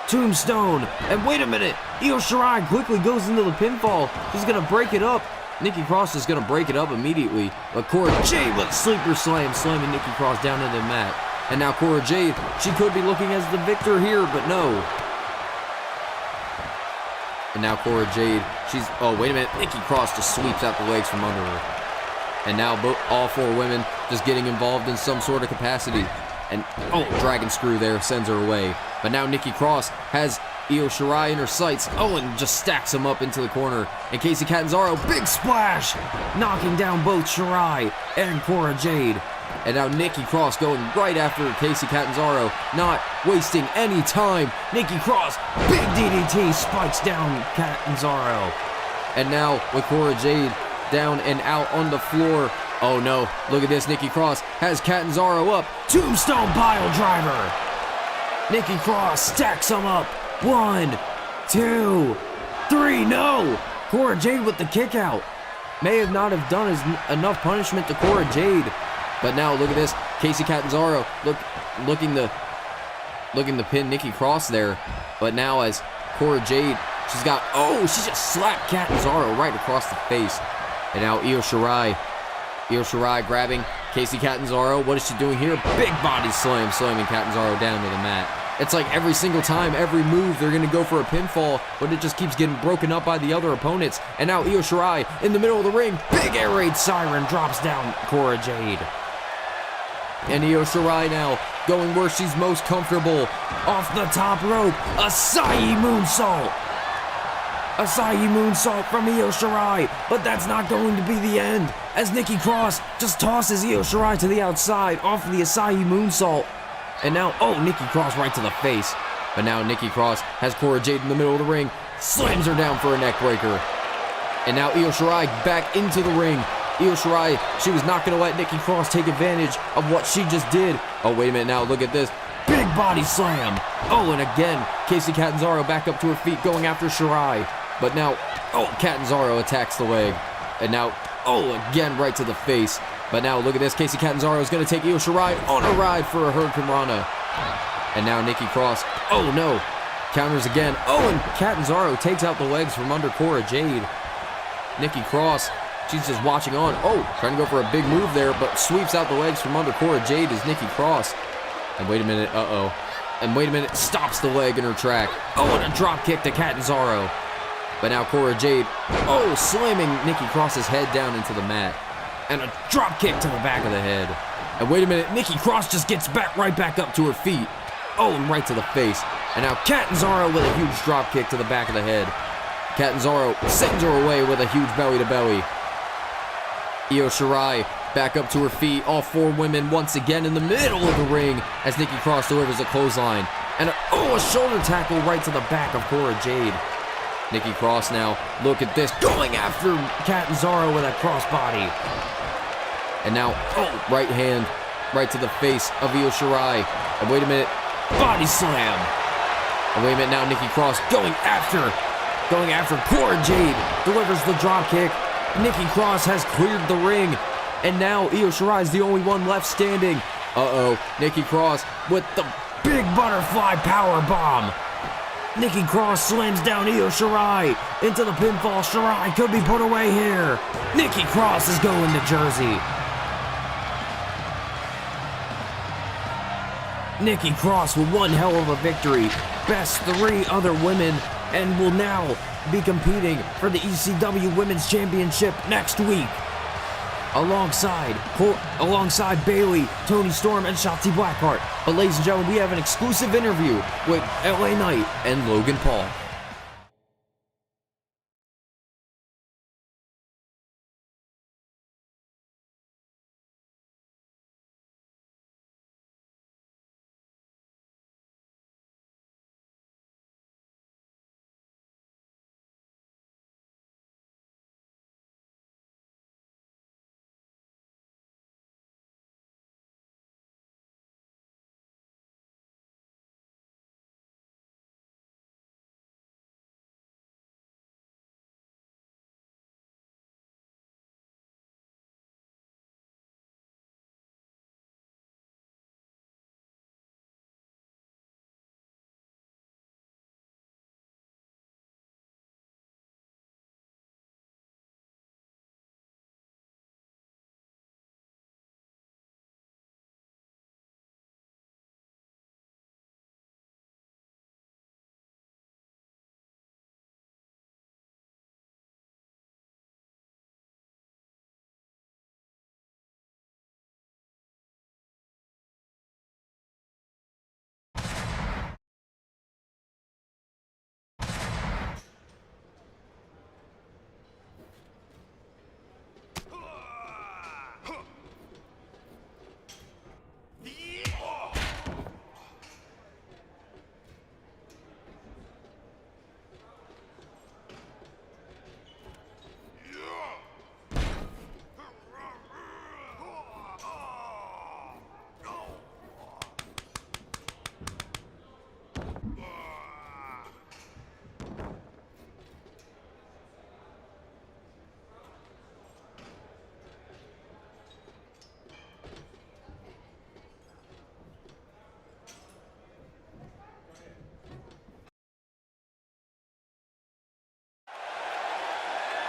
Tombstone. And wait a minute. Io Shirai quickly goes into the pinfall. She's going to break it up. Nikki Cross is going to break it up immediately. But Cora Jade with sleeper slam, slamming Nikki Cross down into the mat. And now Cora Jade, she could be looking as the victor here, but no. And now Cora Jade, wait a minute. Nikki Cross just sweeps out the legs from under her. And now all four women just getting involved in some sort of capacity. And, dragon screw there sends her away. But now Nikki Cross has Io Shirai in her sights. And just stacks him up into the corner. And Casey Catanzaro, big splash, knocking down both Shirai and Cora Jade. And now Nikki Cross going right after Casey Catanzaro, not wasting any time. Nikki Cross, big DDT, spikes down Catanzaro. And now with Cora Jade down and out on the floor. Oh no, look at this. Nikki Cross has Catanzaro up. Tombstone pile driver. Nikki Cross stacks him up. 1, 2, 3. No! Cora Jade with the kick out. May have not have done enough punishment to Cora Jade. But now look at this. Casey Catanzaro looking to pin Nikki Cross there. But now as Cora Jade, she just slapped Catanzaro right across the face. And now Io Shirai grabbing Casey Catanzaro. What is she doing here? Big body slam, slamming Catanzaro down to the mat. It's like every single time, every move, they're going to go for a pinfall, but it just keeps getting broken up by the other opponents. And now Io Shirai in the middle of the ring. Big air raid siren drops down Cora Jade. And Io Shirai now going where she's most comfortable. Off the top rope. Asai moonsault. Asai moonsault from Io Shirai. But that's not going to be the end, as Nikki Cross just tosses Io Shirai to the outside off the Asai moonsault. And now, Nikki Cross right to the face. But now Nikki Cross has Cora Jade in the middle of the ring. Slams her down for a neck breaker. And now Io Shirai back into the ring. Io Shirai, she was not going to let Nikki Cross take advantage of what she just did. Oh, wait a minute now. Look at this. Big body slam. Oh, and again, Casey Catanzaro back up to her feet going after Shirai. But now, Catanzaro attacks the leg. And now, again, right to the face. But now, look at this. Casey Catanzaro is going to take Io Shirai on a ride for a Hurricane Rana. And now Nikki Cross. Oh, no. Counters again. And Catanzaro takes out the legs from under Cora Jade. Nikki Cross, she's just watching on. Trying to go for a big move there, but sweeps out the legs from under Cora Jade is Nikki Cross. And wait a minute. And wait a minute. Stops the leg in her track. And a drop kick to Catanzaro. But now Cora Jade, slamming Nikki Cross's head down into the mat. And a drop kick to the back of the head. And wait a minute, Nikki Cross just gets right back up to her feet. And right to the face. And now Catanzaro with a huge drop kick to the back of the head. Catanzaro sends her away with a huge belly-to-belly. Io Shirai back up to her feet. All 4 women once again in the middle of the ring as Nikki Cross delivers a clothesline. And a shoulder tackle right to the back of Cora Jade. Nikki Cross now, look at this, going after Catanzaro with a crossbody. And now, right hand, right to the face of Io Shirai. And wait a minute, body slam. And wait a minute now, Nikki Cross going after Cora Jade, delivers the drop kick. Nikki Cross has cleared the ring. And now Io Shirai is the only one left standing. Nikki Cross with the big butterfly power bomb. Nikki Cross slams down Io Shirai into the pinfall. Shirai could be put away here. Nikki Cross is going to Jersey. Nikki Cross with one hell of a victory. Best 3 other women, and will now be competing for the ECW Women's Championship next week. Alongside Bayley, Toni Storm, and Shotzi Blackheart. But ladies and gentlemen, we have an exclusive interview with LA Knight and Logan Paul.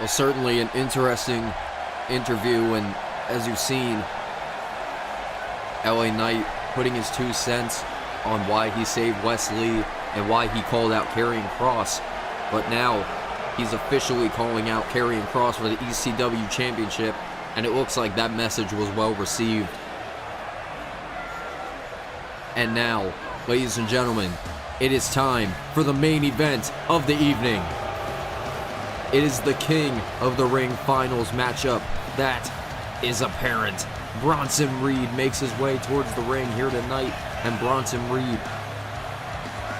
Well, certainly an interesting interview, and as you've seen, LA Knight putting his 2 cents on why he saved Wes Lee and why he called out Karrion Kross. But now he's officially calling out Karrion Kross for the ECW Championship, and it looks like that message was well received. And now, ladies and gentlemen, it is time for the main event of the evening. It is the King of the Ring Finals matchup that is apparent. Bronson Reed makes his way towards the ring here tonight, and Bronson Reed,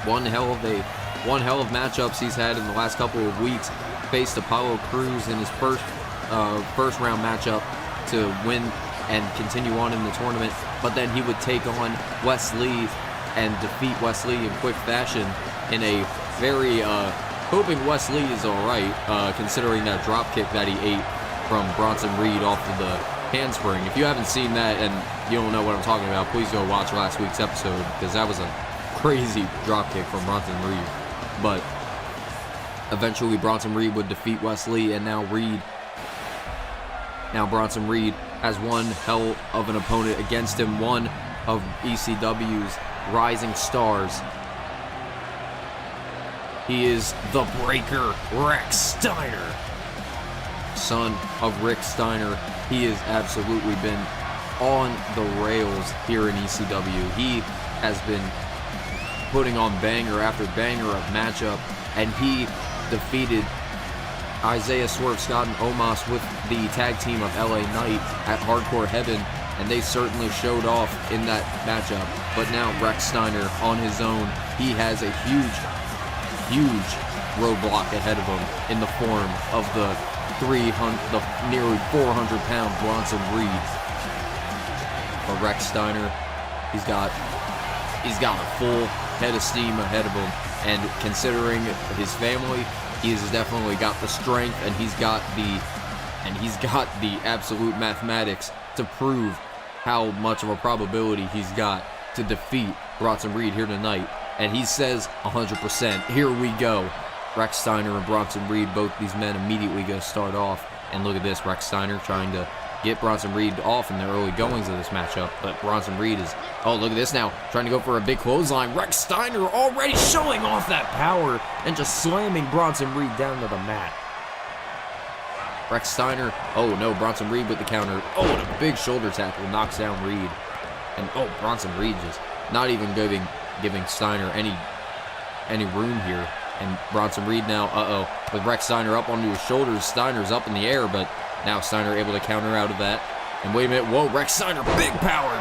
one hell of matchups he's had in the last couple of weeks. Faced Apollo Crews in his first round matchup to win and continue on in the tournament, but then he would take on Wes Lee and defeat Wes Lee in quick fashion in a very hoping Wes Lee is alright, considering that drop kick that he ate from Bronson Reed off of the handspring. If you haven't seen that and you don't know what I'm talking about, please go watch last week's episode, because that was a crazy drop kick from Bronson Reed. But eventually Bronson Reed would defeat Wes Lee, and now Bronson Reed has one hell of an opponent against him, one of ECW's rising stars. He is the Breaker, Rex Steiner. Son of Rick Steiner. He has absolutely been on the rails here in ECW. He has been putting on banger after banger of matchup, and he defeated Isaiah Swerve Scott and Omos with the tag team of LA Knight at Hardcore Heaven, and they certainly showed off in that matchup. But now Rex Steiner on his own, he has a huge roadblock ahead of him in the form of the nearly 400-pound Bronson Reed. But Rex Steiner, he's got a full head of steam ahead of him, and considering his family, he's definitely got the strength, and he's got the absolute mathematics to prove how much of a probability he's got to defeat Bronson Reed here tonight. And he says 100%. Here we go. Rex Steiner and Bronson Reed, both these men immediately going to start off. And look at this, Rex Steiner trying to get Bronson Reed off in the early goings of this matchup. But Bronson Reed is, oh, look at this now, trying to go for a big clothesline. Rex Steiner already showing off that power and just slamming Bronson Reed down to the mat. Rex Steiner, oh no, Bronson Reed with the counter. Oh, and a big shoulder tackle knocks down Reed. And oh, Bronson Reed just not even giving Steiner any room here. And Bronson Reed now, with Rex Steiner up onto his shoulders. Steiner's up in the air, but now Steiner able to counter out of that. And wait a minute, whoa, Rex Steiner, big power,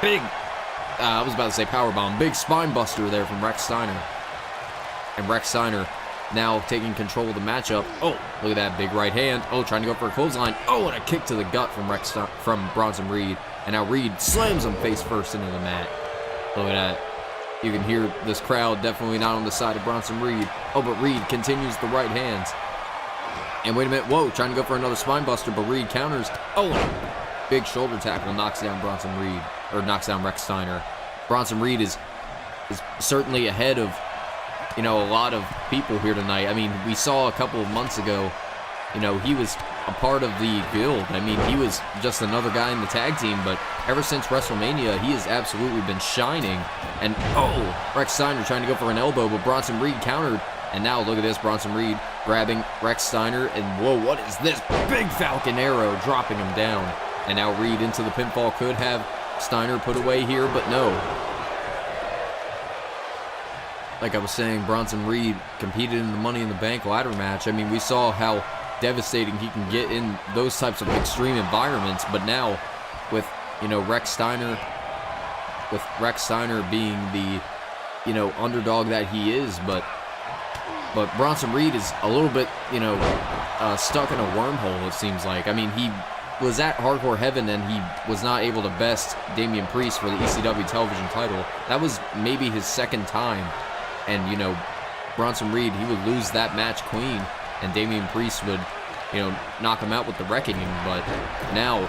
I was about to say power bomb, big spine buster there from Rex Steiner. And Rex Steiner now taking control of the matchup. Oh, look at that big right hand. Oh, trying to go for a clothesline. Oh, and a kick to the gut from Bronson Reed. And now Reed slams him face first into the mat. Look at that. You can hear this crowd definitely not on the side of Bronson Reed. Oh, but Reed continues the right hands. And wait a minute, whoa, trying to go for another spine buster, but Reed counters. Oh, big shoulder tackle knocks down Bronson Reed, or knocks down Rex Steiner. Bronson Reed is certainly ahead of, a lot of people here tonight. I mean, we saw a couple of months ago, he was a part of the Guild. I mean, he was just another guy in the tag team, but ever since WrestleMania, he has absolutely been shining. And, oh, Rex Steiner trying to go for an elbow, but Bronson Reed countered. And now look at this, Bronson Reed grabbing Rex Steiner, and whoa, what is this? Big Falcon Arrow dropping him down. And now Reed into the pinfall, could have Steiner put away here, but no. Like I was saying, Bronson Reed competed in the Money in the Bank ladder match. I mean, we saw how devastating he can get in those types of extreme environments, but now with, Rex Steiner being the, underdog that he is, but Bronson Reed is a little bit, stuck in a wormhole, it seems like. I mean, he was at Hardcore Heaven and he was not able to best Damian Priest for the ECW television title. That was maybe his second time. And, Bronson Reed, he would lose that match clean, and Damian Priest would, knock him out with the Reckoning. But now,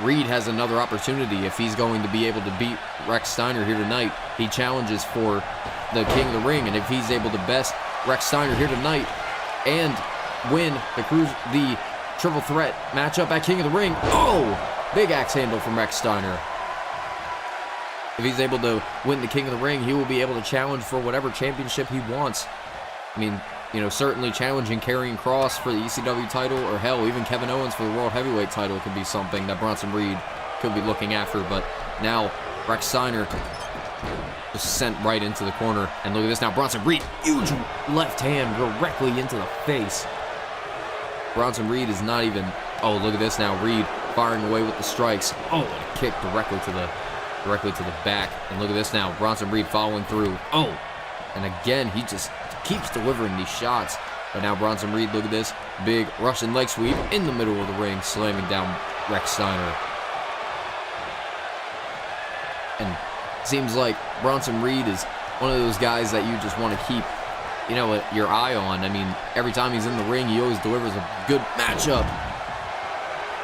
Reed has another opportunity if he's going to be able to beat Rex Steiner here tonight. He challenges for the King of the Ring, and if he's able to best Rex Steiner here tonight and win the triple threat matchup at King of the Ring. Oh, big axe handle from Rex Steiner. If he's able to win the King of the Ring, he will be able to challenge for whatever championship he wants. I mean, certainly challenging Karrion Kross for the ECW title, or hell, even Kevin Owens for the World Heavyweight title could be something that Bronson Reed could be looking after. But now, Rex Steiner just sent right into the corner. And look at this now, Bronson Reed, huge left hand directly into the face. Bronson Reed is not even, oh, look at this now, Reed firing away with the strikes. Oh, and a kick directly to the back. And look at this now, Bronson Reed following through. Oh, and again, he just keeps delivering these shots. But now Bronson Reed, look at this, big Russian leg sweep in the middle of the ring, slamming down Rex Steiner. And it seems like Bronson Reed is one of those guys that you just want to keep, your eye on. I mean, every time he's in the ring, he always delivers a good matchup,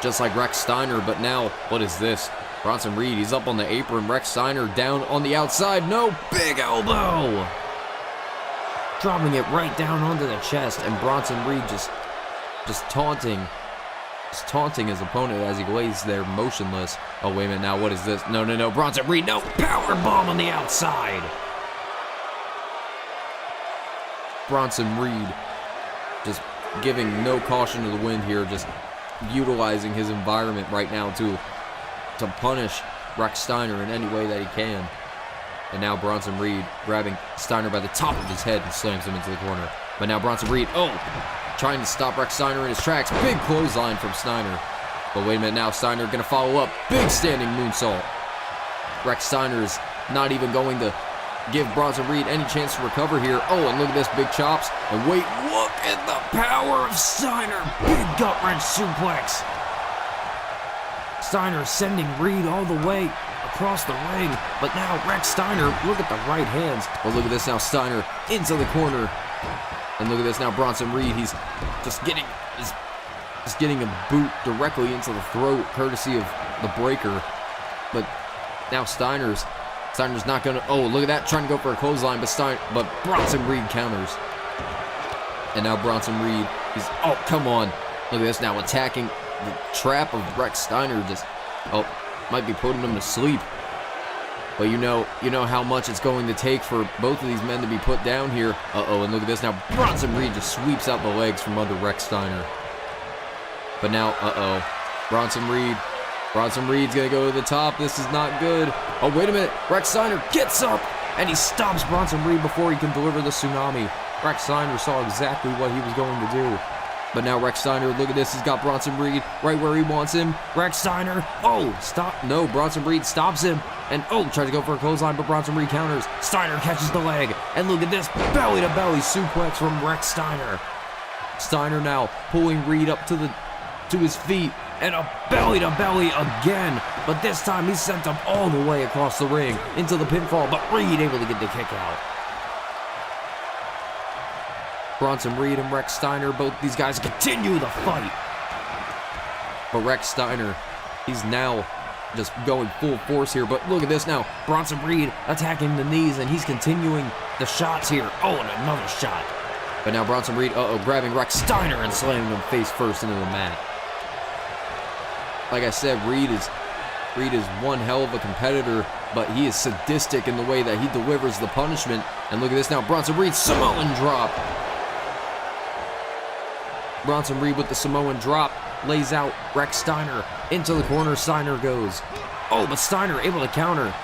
just like Rex Steiner. But now, what is this? Bronson Reed, he's up on the apron. Rex Steiner down on the outside. No, big elbow! Dropping it right down onto the chest, and Bronson Reed just taunting his opponent as he lays there motionless. Oh, wait a minute, now what is this? No, Bronson Reed, no, power bomb on the outside. Bronson Reed just giving no caution to the wind here, just utilizing his environment right now to punish Rex Steiner in any way that he can. And now Bronson Reed grabbing Steiner by the top of his head and slams him into the corner. But now Bronson Reed, trying to stop Rex Steiner in his tracks. Big clothesline from Steiner. But wait a minute now, Steiner going to follow up. Big standing moonsault. Rex Steiner's not even going to give Bronson Reed any chance to recover here. Oh, and look at this, big chops. And wait, look at the power of Steiner. Big gut wrench suplex. Steiner sending Reed all the way across the ring. But now Rex Steiner, look at the right hands. Oh, look at this now, Steiner into the corner. And look at this now, Bronson Reed, he's just getting a boot directly into the throat, courtesy of the breaker. But now Steiner's not gonna, oh, look at that, trying to go for a clothesline, but Bronson Reed counters. And now Bronson Reed, oh, come on. Look at this now, attacking the trap of Rex Steiner, might be putting him to sleep. But you know how much it's going to take for both of these men to be put down here. And look at this now. Bronson Reed just sweeps out the legs from under Rex Steiner. But now, Bronson Reed's going to go to the top. This is not good. Oh, wait a minute. Rex Steiner gets up, and he stops Bronson Reed before he can deliver the tsunami. Rex Steiner saw exactly what he was going to do. But now Rex Steiner, look at this, he's got Bronson Reed right where he wants him. Rex Steiner, stop. No, Bronson Reed stops him. And, tries to go for a clothesline, but Bronson Reed counters. Steiner catches the leg. And look at this, belly-to-belly suplex from Rex Steiner. Steiner now pulling Reed up to his feet. And a belly-to-belly again. But this time he sent him all the way across the ring into the pinfall. But Reed able to get the kick out. Bronson Reed and Rex Steiner, both these guys continue the fight. But Rex Steiner, he's now just going full force here. But look at this now. Bronson Reed attacking the knees, and he's continuing the shots here. Oh, and another shot. But now Bronson Reed, grabbing Rex Steiner and slamming him face first into the mat. Like I said, Reed is one hell of a competitor, but he is sadistic in the way that he delivers the punishment. And look at this now. Bronson Reed, Samoan drop. Bronson Reed with the Samoan drop, lays out Rex Steiner into the corner. Steiner goes. Oh, but Steiner able to counter.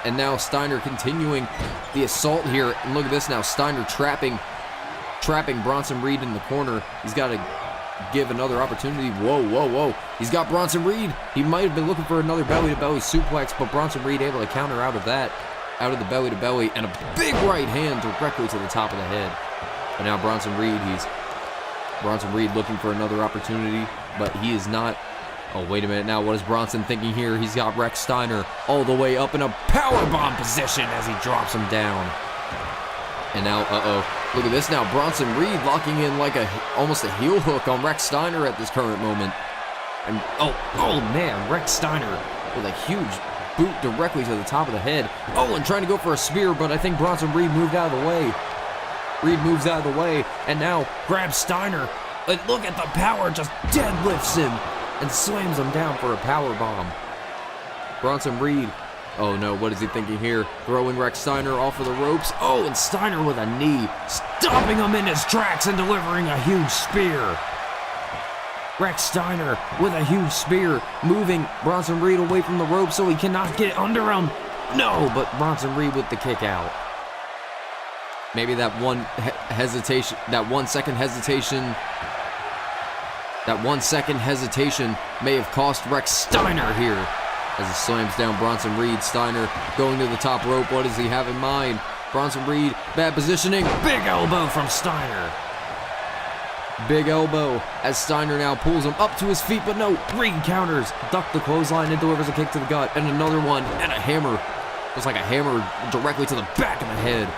And now Steiner continuing the assault here. And look at this now, Steiner trapping Bronson Reed in the corner. He's got to give another opportunity. Whoa. He's got Bronson Reed. He might have been looking for another belly-to-belly suplex, but Bronson Reed able to counter out of the belly-to-belly, and a big right hand directly to the top of the head. And now Bronson Reed looking for another opportunity, but he is not. Oh, wait a minute now. What is Bronson thinking here? He's got Rex Steiner all the way up in a powerbomb position as he drops him down. And now, look at this now. Bronson Reed locking in like almost a heel hook on Rex Steiner at this current moment. And, oh man, Rex Steiner with a huge boot directly to the top of the head. Oh, and trying to go for a spear, but I think Bronson Reed moved out of the way. Reed moves out of the way, and now grabs Steiner. And look at the power, just deadlifts him and slams him down for a power bomb. Bronson Reed, oh no, what is he thinking here? Throwing Rex Steiner off of the ropes. Oh, and Steiner with a knee, stopping him in his tracks and delivering a huge spear. Rex Steiner with a huge spear, moving Bronson Reed away from the rope so he cannot get under him. No, but Bronson Reed with the kick out. Maybe that one hesitation, that 1 second hesitation, may have cost Rex Steiner here. As he slams down Bronson Reed, Steiner going to the top rope. What does he have in mind? Bronson Reed, bad positioning, big elbow from Steiner. Big elbow as Steiner now pulls him up to his feet, but no, Reed counters, ducked the clothesline and delivers a kick to the gut, and another one, and a hammer. It's like a hammer directly to the back of the head.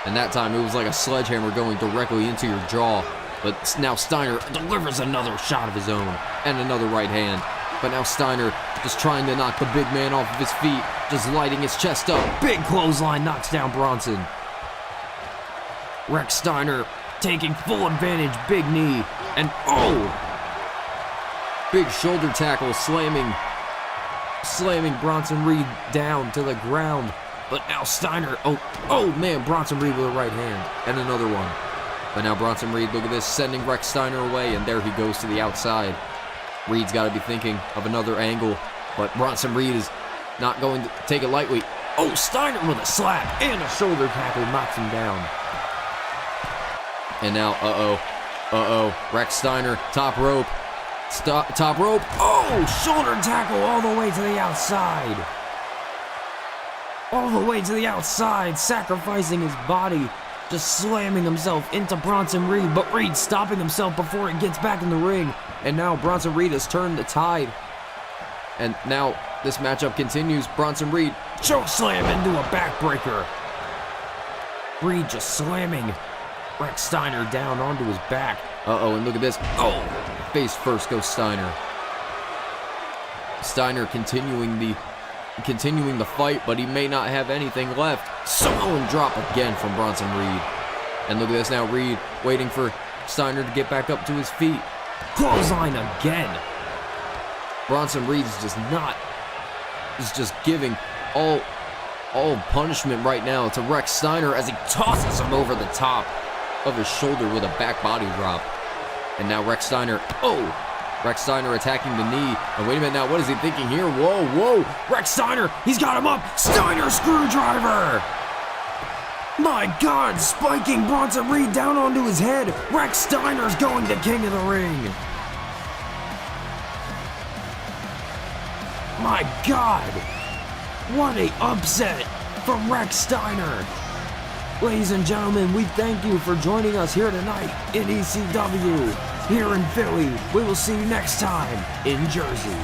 And that time it was like a sledgehammer going directly into your jaw. But now Steiner delivers another shot of his own, and another right hand. But now Steiner just trying to knock the big man off of his feet, just lighting his chest up. Big clothesline knocks down Bronson. Rex Steiner taking full advantage, big knee, and oh! Big shoulder tackle slamming Bronson Reed down to the ground. But now Steiner, oh man, Bronson Reed with a right hand, and another one. But now Bronson Reed, look at this, sending Rex Steiner away, and there he goes to the outside. Reed's got to be thinking of another angle, but Bronson Reed is not going to take it lightly. Oh, Steiner with a slap and a shoulder tackle knocks him down. And now, Rex Steiner, top rope, top rope. Oh, shoulder tackle all the way to the outside. All the way to the outside, sacrificing his body, just slamming himself into Bronson Reed, but Reed stopping himself before he gets back in the ring. And now Bronson Reed has turned the tide. And now this matchup continues. Bronson Reed choke slam into a backbreaker. Reed just slamming Rex Steiner down onto his back. And look at this. Oh, face first goes Steiner. Steiner continuing the fight, but he may not have anything left. Samoan drop again from Bronson Reed. And look at this now, Reed waiting for Steiner to get back up to his feet. Clothesline again. Bronson Reed is just giving all punishment right now to Rex Steiner as he tosses him over the top of his shoulder with a back body drop. And now Rex Steiner attacking the knee. And wait a minute now, what is he thinking here? Whoa. Rex Steiner, he's got him up. Steiner screwdriver. My God, spiking Bronson Reed down onto his head. Rex Steiner's going to King of the Ring. My God, what a upset from Rex Steiner. Ladies and gentlemen, we thank you for joining us here tonight in ECW. Here in Philly. We will see you next time in Jersey.